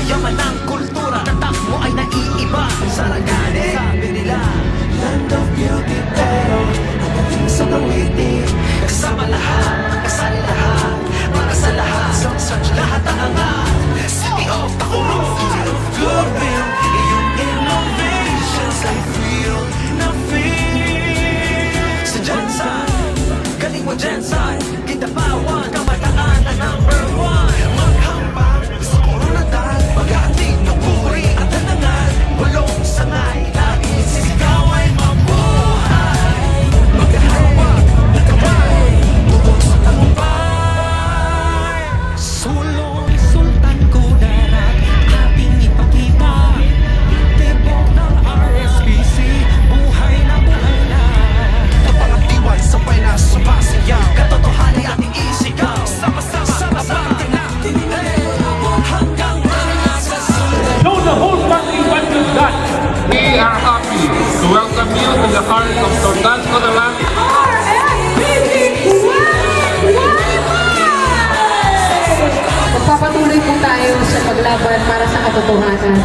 yaman ng kultura, tatak mo ay naiiba. Sarangani, sabi nila, land of beauty, pero nagaling sa kawitin. Kasama lahat, kasali lahat, para sa lahat, sa lahat ang angat. City of Tacoron, city of goodwill, iyong innovations I feel na feel. Sa Jensen, galing mo Jensen, Kidapawan, kabataan na number one. Maghambang sa koronadal, mag-ating ng puri at tanangan. Walong sangay, lagi sisigaw ay mabuhay. Maghahawak na kamay, bubong sa tagumpay. Sulong Sultan Kudarat, ating ipakita. Tibok ng RSPC, buhay na buhay na. Kapangatiwan, sabay na sumasayaw. Katotohanan ay ating isigaw. Sama-sama, abang na hanggang sa sulong. No, the whole country welcomes that. We are happy to welcome you to the heart of Sultan Kudarat. Magpapatuloy po tayo sa paglaban para sa katotohanan.